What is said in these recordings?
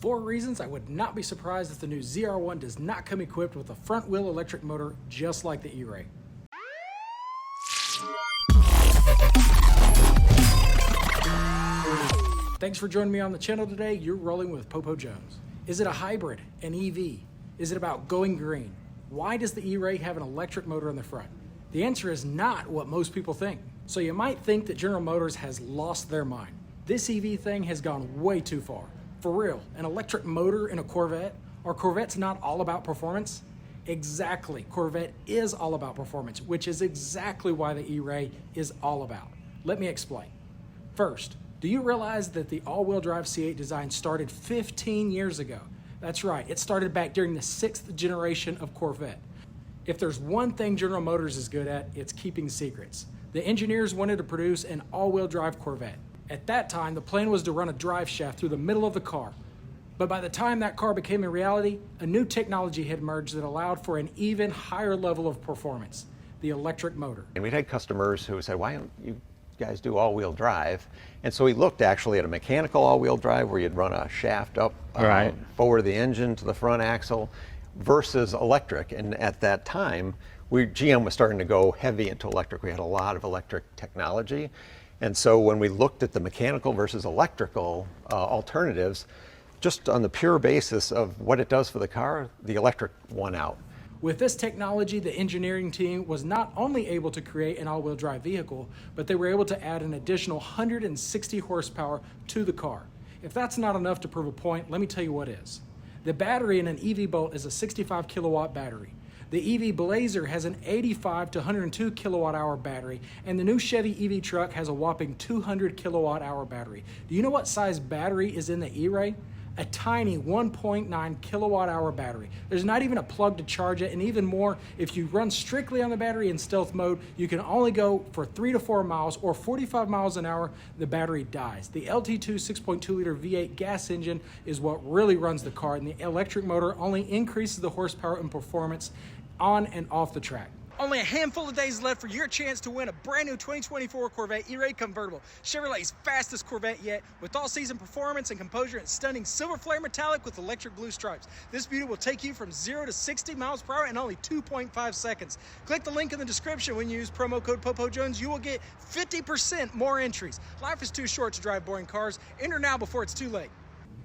4 reasons I would not be surprised if the new ZR1 does not come equipped with a front-wheel electric motor just like the E-Ray. Thanks for joining me on the channel today. You're rolling with PoPo Jones. Is it a hybrid, an EV? Is it about going green? Why does the E-Ray have an electric motor in the front? The answer is not what most people think. So you might think that General Motors has lost their mind. This EV thing has gone way too far. For real, an electric motor in a Corvette? Are Corvettes not all about performance? Exactly, Corvette is all about performance, which is exactly why the E-Ray is all about. Let me explain. First, do you realize that the all-wheel drive C8 design started 15 years ago? That's right, it started back during the 6th generation of Corvette. If there's one thing General Motors is good at, it's keeping secrets. The engineers wanted to produce an all-wheel drive Corvette. At that time, the plan was to run a drive shaft through the middle of the car. But by the time that car became a reality, a new technology had emerged that allowed for an even higher level of performance, the electric motor. And we'd had customers who said, why don't you guys do all-wheel drive? And so we looked actually at a mechanical all-wheel drive where you'd run a shaft up forward the engine to the front axle versus electric. And at that time, GM was starting to go heavy into electric. We had a lot of electric technology. And so when we looked at the mechanical versus electrical alternatives, just on the pure basis of what it does for the car, the electric won out. With this technology, the engineering team was not only able to create an all-wheel drive vehicle, but they were able to add an additional 160 horsepower to the car. If that's not enough to prove a point, let me tell you what is. The battery in an EV Bolt is a 65 kilowatt battery. The EV Blazer has an 85 to 102 kilowatt hour battery, and the new Chevy EV truck has a whopping 200 kilowatt hour battery. Do you know what size battery is in the E-Ray? A tiny 1.9 kilowatt hour battery. There's not even a plug to charge it, and even more, if you run strictly on the battery in stealth mode, you can only go for 3 to 4 miles or 45 miles an hour, the battery dies. The LT2 6.2 liter V8 gas engine is what really runs the car, and the electric motor only increases the horsepower and performance on and off the track. Only a handful of days left for your chance to win a brand new 2024 Corvette E-Ray convertible, Chevrolet's fastest Corvette yet, with all-season performance and composure and stunning silver flare metallic with electric blue stripes. This beauty will take you from 0 to 60 miles per hour in only 2.5 seconds. Click the link in the description. When you use promo code PoPoJones, you will get 50% more entries. Life is too short to drive boring cars. Enter now before it's too late.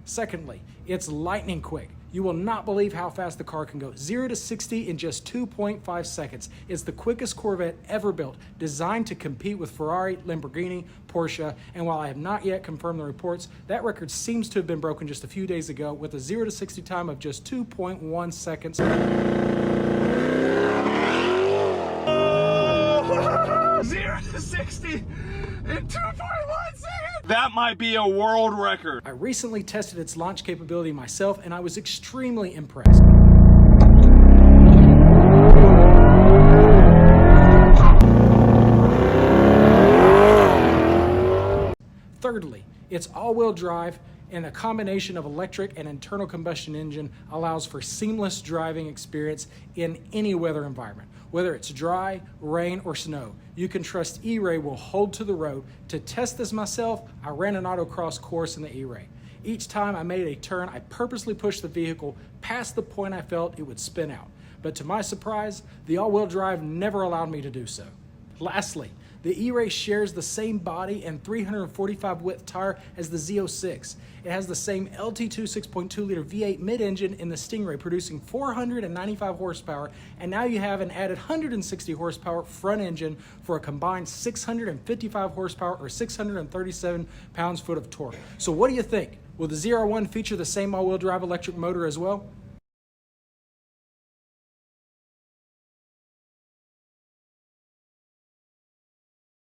Secondly, it's lightning quick. You will not believe how fast the car can go. 0 to 60 in just 2.5 seconds. It's the quickest Corvette ever built, designed to compete with Ferrari, Lamborghini, Porsche, and while I have not yet confirmed the reports, that record seems to have been broken just a few days ago with a 0 to 60 time of just 2.1 seconds. 0 to 60 in 2.1 seconds! That might be a world record. I recently tested its launch capability myself, and I was extremely impressed. Thirdly, it's all-wheel drive, and a combination of electric and internal combustion engine allows for seamless driving experience in any weather environment. Whether it's dry, rain, or snow, you can trust E-Ray will hold to the road. To test this myself, I ran an autocross course in the E-Ray. Each time I made a turn, I purposely pushed the vehicle past the point I felt it would spin out. But to my surprise, the all-wheel drive never allowed me to do so. Lastly, the E-Ray shares the same body and 345 width tire as the Z06. It has the same LT2 6.2 liter V8 mid-engine in the Stingray, producing 495 horsepower, and now you have an added 160 horsepower front engine for a combined 655 horsepower or 637 pounds-foot of torque. So what do you think? Will the ZR1 feature the same all-wheel drive electric motor as well?